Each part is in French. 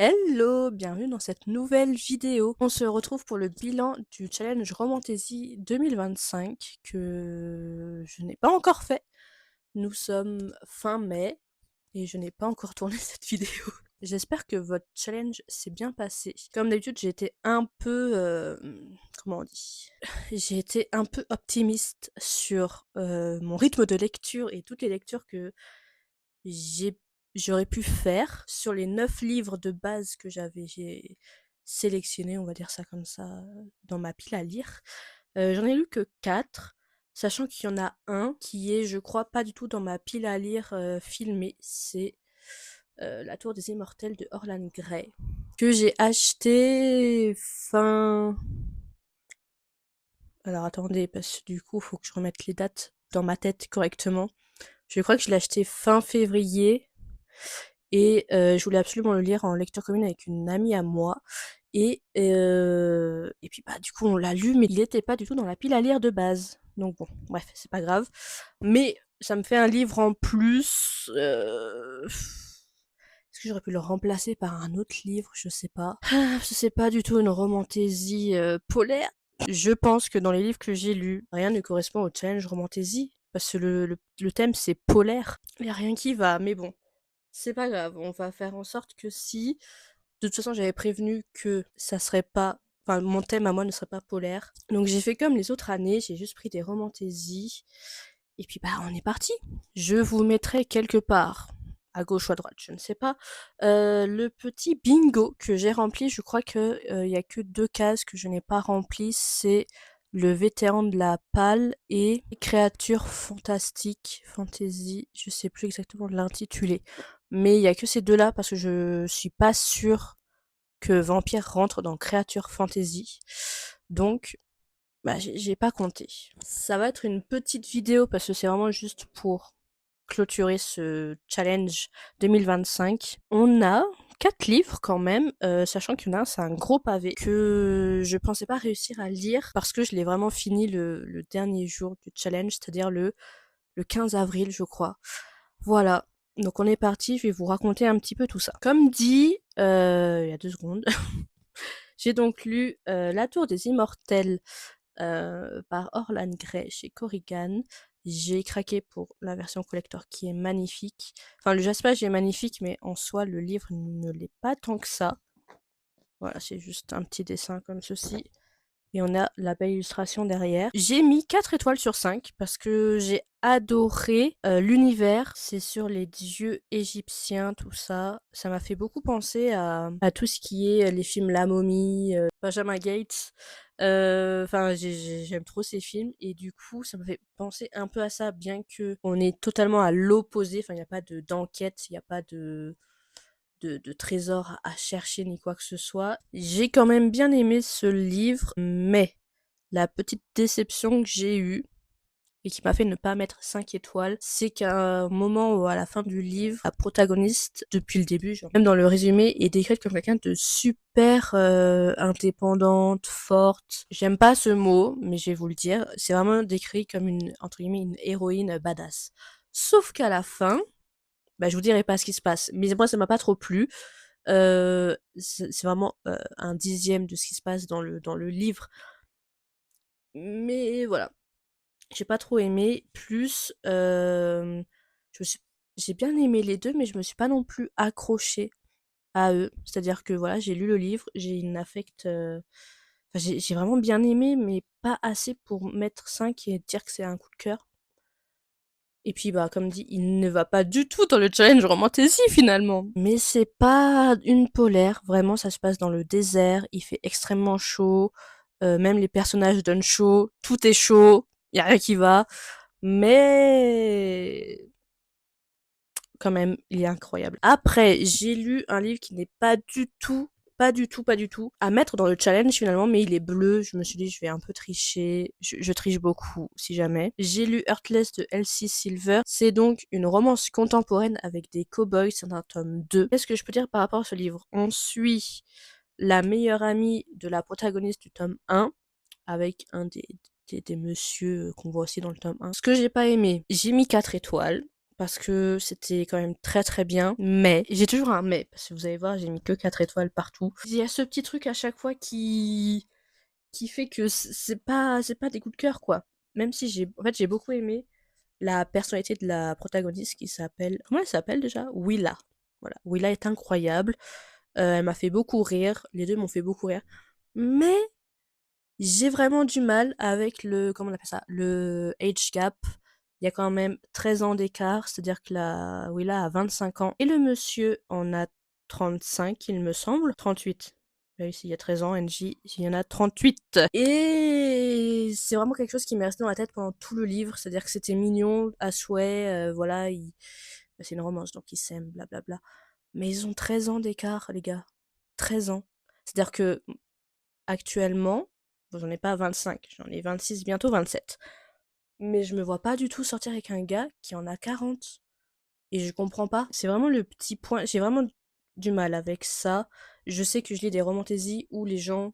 Hello, bienvenue dans cette nouvelle vidéo. On se retrouve pour le bilan du challenge Romantaisie 2025 que je n'ai pas encore fait. Nous sommes fin mai et je n'ai pas encore tourné cette vidéo. J'espère que votre challenge s'est bien passé. Comme d'habitude, j'ai été un peu... comment on dit? J'ai été un peu optimiste sur mon rythme de lecture et toutes les lectures que j'ai j'aurais pu faire sur les 9 livres de base que j'ai sélectionnés, on va dire ça comme ça, dans ma pile à lire. J'en ai lu que 4, sachant qu'il y en a un qui est, je crois, pas du tout dans ma pile à lire, filmée. C'est, La Tour des Immortels de Orlan Grey, que j'ai acheté fin alors attendez, parce que du coup, faut que je remette les dates dans ma tête correctement. Je crois que je l'ai acheté fin février et je voulais absolument le lire en lecture commune avec une amie à moi et puis, bah, du coup, on l'a lu, mais il était pas du tout dans la pile à lire de base. Donc bon, bref, c'est pas grave. Mais ça me fait un livre en plus, est-ce que j'aurais pu le remplacer par un autre livre? Je sais pas. C'est pas du tout une romantaisie, polaire. Je pense que dans les livres que j'ai lus, rien ne correspond au challenge romantaisie parce que le thème, c'est polaire. Il y a rien qui va, mais bon. C'est pas grave, on va faire en sorte que si de toute façon, j'avais prévenu que ça serait pas enfin, mon thème à moi ne serait pas polaire. Donc j'ai fait comme les autres années, j'ai juste pris des romantaisies et puis, bah, on est parti. Je vous mettrai quelque part, à gauche ou à droite, je ne sais pas, le petit bingo que j'ai rempli. Je crois que, il y a que 2 cases que je n'ai pas remplies, c'est le vétéran de la Palle et créatures fantastiques, fantasy, je sais plus exactement l'intitulé. Mais il y a que ces 2 là parce que je suis pas sûre que vampire rentre dans créatures fantasy. Donc, bah, j'ai pas compté. Ça va être une petite vidéo parce que c'est vraiment juste pour clôturer ce challenge 2025. On a 4 livres quand même, sachant qu'il y en a un, c'est un gros pavé que je pensais pas réussir à lire parce que je l'ai vraiment fini le dernier jour du challenge, c'est-à-dire le 15 avril, je crois. Voilà. Donc on est parti, je vais vous raconter un petit peu tout ça. Comme dit, il y a 2 secondes, j'ai donc lu La Tour des Immortels par Orlan Grey chez Corrigan. J'ai craqué pour la version collector qui est magnifique. Enfin, le jaspage est magnifique, mais en soi, le livre ne l'est pas tant que ça. Voilà, c'est juste un petit dessin comme ceci. Et on a la belle illustration derrière. J'ai mis 4 étoiles sur 5 parce que j'ai adoré l'univers. C'est sur les dieux égyptiens, tout ça. Ça m'a fait beaucoup penser à tout ce qui est les films La Momie, Benjamin Gates. Enfin, j'aime trop ces films et du coup, ça me fait penser un peu à ça, bien que on est totalement à l'opposé. Enfin, il n'y a pas d'enquête, il n'y a pas de trésors à chercher ni quoi que ce soit. J'ai quand même bien aimé ce livre, mais la petite déception que j'ai eue et qui m'a fait ne pas mettre 5 étoiles, c'est qu'à un moment où à la fin du livre, la protagoniste, depuis le début, genre, même dans le résumé, est décrite comme quelqu'un de super indépendante, forte. J'aime pas ce mot, mais je vais vous le dire. C'est vraiment décrit comme une, entre guillemets, une héroïne badass. Sauf qu'à la fin, bah, je vous dirai pas ce qui se passe. Mais moi, ça m'a pas trop plu. C'est vraiment un dixième de ce qui se passe dans le livre. Mais voilà. J'ai pas trop aimé. Plus, je me suis, j'ai bien aimé les deux, mais je me suis pas non plus accrochée à eux. C'est-à-dire que voilà, j'ai lu le livre, j'ai une affect. Enfin, j'ai vraiment bien aimé, mais pas assez pour mettre 5 et dire que c'est un coup de cœur. Et puis, bah, comme dit, il ne va pas du tout dans le challenge Romantasy, finalement. Mais c'est pas une polaire, vraiment, ça se passe dans le désert, il fait extrêmement chaud, même les personnages donnent chaud, tout est chaud, y a rien qui va. Mais quand même, il est incroyable. Après, j'ai lu un livre qui n'est pas du tout, pas du tout, à mettre dans le challenge finalement, mais il est bleu. Je me suis dit, je vais un peu tricher. Je triche beaucoup, si jamais. J'ai lu Heartless de Elsie Silver. C'est donc une romance contemporaine avec des cow-boys. C'est un tome 2. Qu'est-ce que je peux dire par rapport à ce livre? On suit la meilleure amie de la protagoniste du tome 1, avec un des messieurs qu'on voit aussi dans le tome 1. Ce que j'ai pas aimé, j'ai mis 4 étoiles parce que c'était quand même très très bien. Mais, j'ai toujours un mais, parce que vous allez voir, j'ai mis que 4 étoiles partout. Il y a ce petit truc à chaque fois qui fait que c'est pas des coups de cœur, quoi. Même si j'ai beaucoup aimé la personnalité de la protagoniste qui s'appelle, comment elle s'appelle déjà? Willa. Voilà, Willa est incroyable. Elle m'a fait beaucoup rire. Les deux m'ont fait beaucoup rire. Mais j'ai vraiment du mal avec comment on appelle ça? Le age gap. Il y a quand même 13 ans d'écart, c'est-à-dire que la Willa a 25 ans et le monsieur en a 35, il me semble. 38. Bah oui, s'il y a 13 ans, NJ, il y en a 38. Et c'est vraiment quelque chose qui m'est resté dans la tête pendant tout le livre, c'est-à-dire que c'était mignon à souhait, voilà, bah, c'est une romance, donc ils s'aiment, blablabla. Mais ils ont 13 ans d'écart, les gars. 13 ans. C'est-à-dire que actuellement, bon, j'en ai pas 25, j'en ai 26, bientôt 27. Mais je me vois pas du tout sortir avec un gars qui en a 40. Et je comprends pas. C'est vraiment le petit point. J'ai vraiment du mal avec ça. Je sais que je lis des romantaisies où les gens,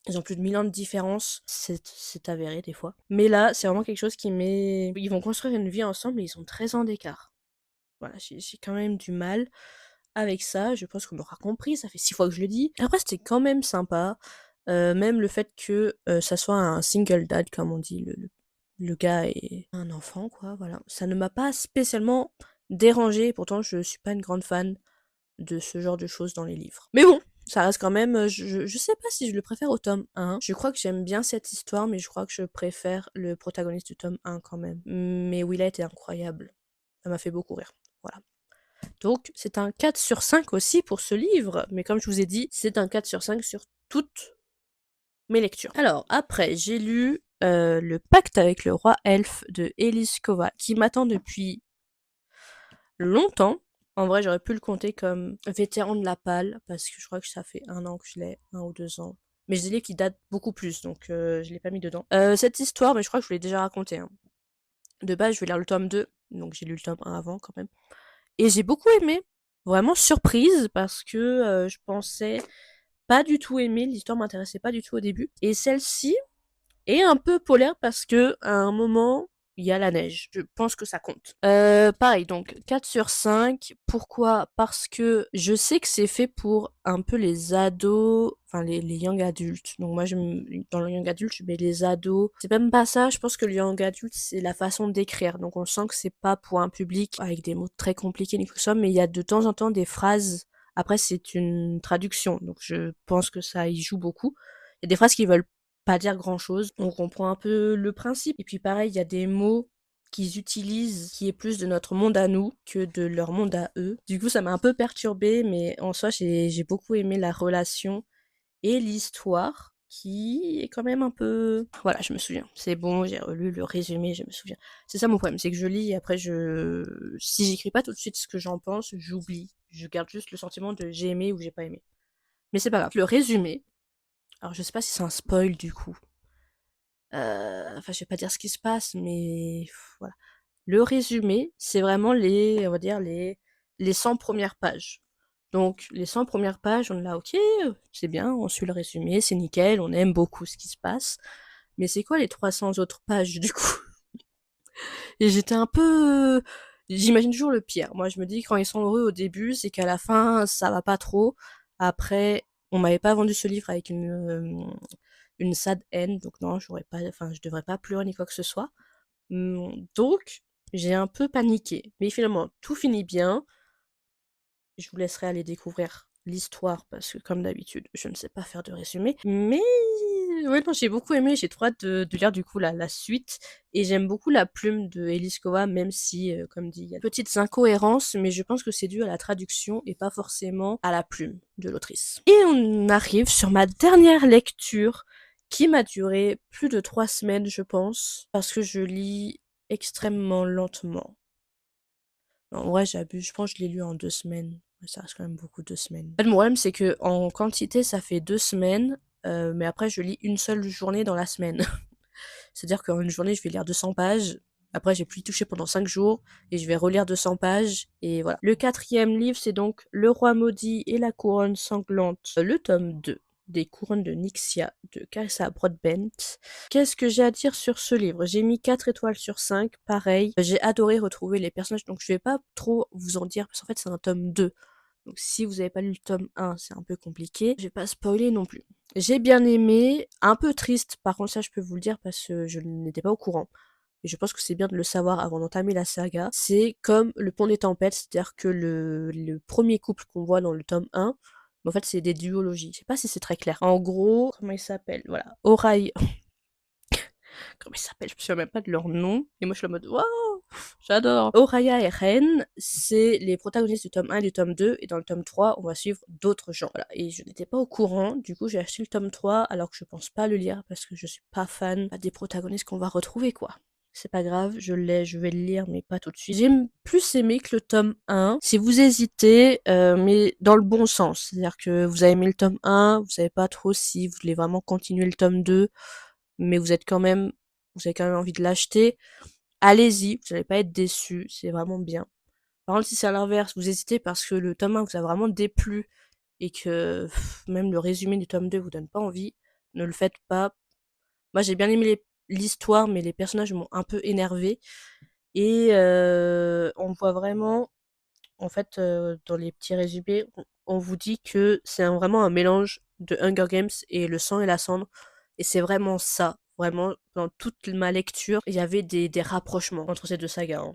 ils ont plus de 1000 ans de différence. C'est avéré des fois. Mais là, c'est vraiment quelque chose qui met. Ils vont construire une vie ensemble et ils ont 13 ans d'écart. Voilà, j'ai quand même du mal avec ça. Je pense qu'on m'aura compris. Ça fait 6 fois que je le dis. Après, c'était quand même sympa. Même le fait que ça soit un single dad, comme on dit, le gars est un enfant, quoi, voilà. Ça ne m'a pas spécialement dérangé, pourtant je suis pas une grande fan de ce genre de choses dans les livres. Mais bon, ça reste quand même, je sais pas si je le préfère au tome 1. Je crois que j'aime bien cette histoire, mais je crois que je préfère le protagoniste du tome 1 quand même. Mais Willa était incroyable. Elle m'a fait beaucoup rire. Voilà. Donc, c'est un 4 sur 5 aussi pour ce livre. Mais comme je vous ai dit, c'est un 4 sur 5 sur toutes mes lectures. Alors, après, j'ai lu Le Pacte avec le roi elfe de Elis Kova, qui m'attend depuis longtemps. En vrai, j'aurais pu le compter comme vétéran de la palle, parce que je crois que ça fait 1 an que je l'ai, 1 ou 2 ans. Mais j'ai des livres qui datent beaucoup plus, donc je l'ai pas mis dedans. Cette histoire, mais je crois que je vous l'ai déjà racontée, hein. De base, je vais lire le tome 2, donc j'ai lu le tome 1 avant quand même. Et j'ai beaucoup aimé. Vraiment surprise, parce que je pensais pas du tout aimer, l'histoire m'intéressait pas du tout au début. Et celle-ci, et un peu polaire parce que à un moment, il y a la neige. Je pense que ça compte. Pareil, donc 4 sur 5. Pourquoi? Parce que je sais que c'est fait pour un peu les ados, enfin les young adultes. Donc moi, dans le young adulte, je mets les ados. C'est même pas ça, je pense que le young adulte, c'est la façon d'écrire. Donc on sent que c'est pas pour un public avec des mots très compliqués ni quoi que ce soit, mais il y a de temps en temps des phrases. Après, c'est une traduction, donc je pense que ça y joue beaucoup. Il y a des phrases qui veulent pas dire grand chose. On comprend un peu le principe. Et puis pareil, il y a des mots qu'ils utilisent qui est plus de notre monde à nous que de leur monde à eux. Du coup, ça m'a un peu perturbée, mais en soi, j'ai beaucoup aimé la relation et l'histoire qui est quand même un peu... Voilà, je me souviens. C'est bon, j'ai relu le résumé, je me souviens. C'est ça mon problème, c'est que je lis et après si j'écris pas tout de suite ce que j'en pense, j'oublie. Je garde juste le sentiment de j'ai aimé ou j'ai pas aimé. Mais c'est pas grave. Le résumé, alors je sais pas si c'est un spoil du coup. Enfin, je vais pas dire ce qui se passe, mais voilà. Le résumé, c'est vraiment on va dire les 100 premières pages. Donc, les 100 premières pages, on est là, ok, c'est bien, on suit le résumé, c'est nickel, on aime beaucoup ce qui se passe. Mais c'est quoi les 300 autres pages, du coup? Et j'étais un peu... J'imagine toujours le pire. Moi, je me dis, quand ils sont heureux au début, c'est qu'à la fin, ça va pas trop. Après, on m'avait pas vendu ce livre avec une sad end, donc non, je devrais pas pleurer ni quoi que ce soit. Donc, j'ai un peu paniqué. Mais finalement, tout finit bien. Je vous laisserai aller découvrir l'histoire parce que, comme d'habitude, je ne sais pas faire de résumé. Mais ouais, non, j'ai beaucoup aimé. J'ai trop hâte de lire du coup la suite. Et j'aime beaucoup la plume de Eliskova, même si, comme dit, il y a de petites incohérences, mais je pense que c'est dû à la traduction et pas forcément à la plume de l'autrice. Et on arrive sur ma dernière lecture qui m'a duré plus de 3 semaines, je pense, parce que je lis extrêmement lentement. En vrai, j'abuse. Je pense que je l'ai lu en 2 semaines. Ouais, ça reste quand même beaucoup, 2 semaines. En fait, mon problème, c'est que en quantité, ça fait 2 semaines, mais après, je lis une seule journée dans la semaine. C'est-à-dire qu'en une journée, je vais lire 200 pages. Après, j'ai plus touché pendant 5 jours et je vais relire 200 pages. Et voilà. Le quatrième livre, c'est donc Le Roi maudit et la couronne sanglante, le tome 2. des couronnes de Nyxia de Carissa Broadbent. Qu'est-ce que j'ai à dire sur ce livre? J'ai mis 4 étoiles sur 5, pareil. J'ai adoré retrouver les personnages, donc je vais pas trop vous en dire, parce qu'en fait c'est un tome 2. Donc si vous avez pas lu le tome 1, c'est un peu compliqué. Je vais pas spoiler non plus. J'ai bien aimé, un peu triste, par contre ça je peux vous le dire parce que je n'étais pas au courant. Et je pense que c'est bien de le savoir avant d'entamer la saga. C'est comme le Pont des Tempêtes, c'est-à-dire que le premier couple qu'on voit dans le tome 1, en fait c'est des duologies. Je sais pas si c'est très clair. En gros, comment ils s'appellent? Voilà. Oraille. Comment ils s'appellent? Je me souviens même pas de leur nom. Et moi je suis en mode, waouh! J'adore. Oraya et Ren, c'est les protagonistes du tome 1 et du tome 2, et dans le tome 3, on va suivre d'autres gens. Voilà. Et je n'étais pas au courant, du coup j'ai acheté le tome 3, alors que je pense pas le lire, parce que je suis pas fan des protagonistes qu'on va retrouver, quoi. C'est pas grave, je vais le lire, mais pas tout de suite. J'ai plus aimé que le tome 1. Si vous hésitez, mais dans le bon sens. C'est-à-dire que vous avez aimé le tome 1, vous savez pas trop si vous voulez vraiment continuer le tome 2, mais vous avez quand même envie de l'acheter. Allez-y, vous allez pas être déçus, c'est vraiment bien. Par contre, si c'est à l'inverse, vous hésitez parce que le tome 1 vous a vraiment déplu et que même le résumé du tome 2 vous donne pas envie, ne le faites pas. Moi, j'ai bien aimé l'histoire, mais les personnages m'ont un peu énervé. Et on voit vraiment, en fait, dans les petits résumés, on vous dit que c'est vraiment un mélange de Hunger Games et Le sang et la cendre. Et c'est vraiment ça. Vraiment, dans toute ma lecture, il y avait des rapprochements entre ces deux sagas, hein.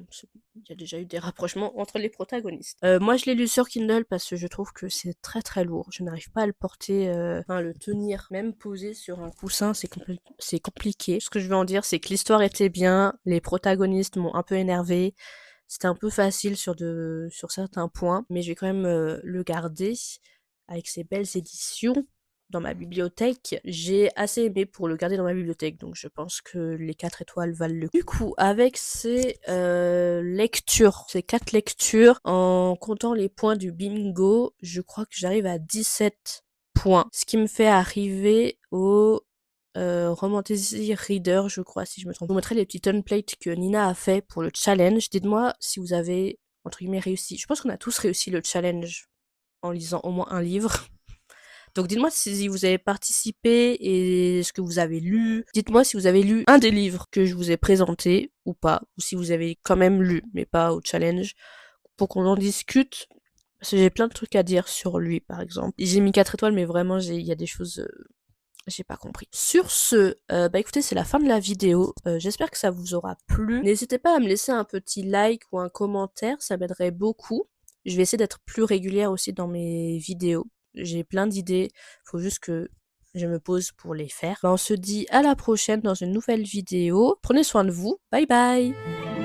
Il y a déjà eu des rapprochements entre les protagonistes. Moi, je l'ai lu sur Kindle parce que je trouve que c'est très très lourd. Je n'arrive pas à le porter, à le tenir. Même posé sur un coussin, c'est compliqué. Ce que je veux en dire, c'est que l'histoire était bien, les protagonistes m'ont un peu énervé. C'était un peu facile sur certains points, mais je vais quand même le garder avec ses belles éditions dans ma bibliothèque. J'ai assez aimé pour le garder dans ma bibliothèque, donc je pense que les 4 étoiles valent le coup. Du coup, avec ces lectures, ces 4 lectures, en comptant les points du bingo, je crois que j'arrive à 17 points. Ce qui me fait arriver au Romantasy Reader, je crois, si je me trompe. Je vous mettrai les petits templates que Nina a fait pour le challenge. Dites-moi si vous avez, entre guillemets, réussi. Je pense qu'on a tous réussi le challenge en lisant au moins un livre. Donc dites-moi si vous avez participé et ce que vous avez lu. Dites-moi si vous avez lu un des livres que je vous ai présentés ou pas. Ou si vous avez quand même lu, mais pas au challenge. Pour qu'on en discute. Parce que j'ai plein de trucs à dire sur lui, par exemple. J'ai mis 4 étoiles, mais vraiment, il y a des choses... j'ai pas compris. Sur ce, bah écoutez, c'est la fin de la vidéo. J'espère que ça vous aura plu. N'hésitez pas à me laisser un petit like ou un commentaire, ça m'aiderait beaucoup. Je vais essayer d'être plus régulière aussi dans mes vidéos. J'ai plein d'idées, faut juste que je me pose pour les faire. Bah, on se dit à la prochaine dans une nouvelle vidéo. Prenez soin de vous. Bye bye!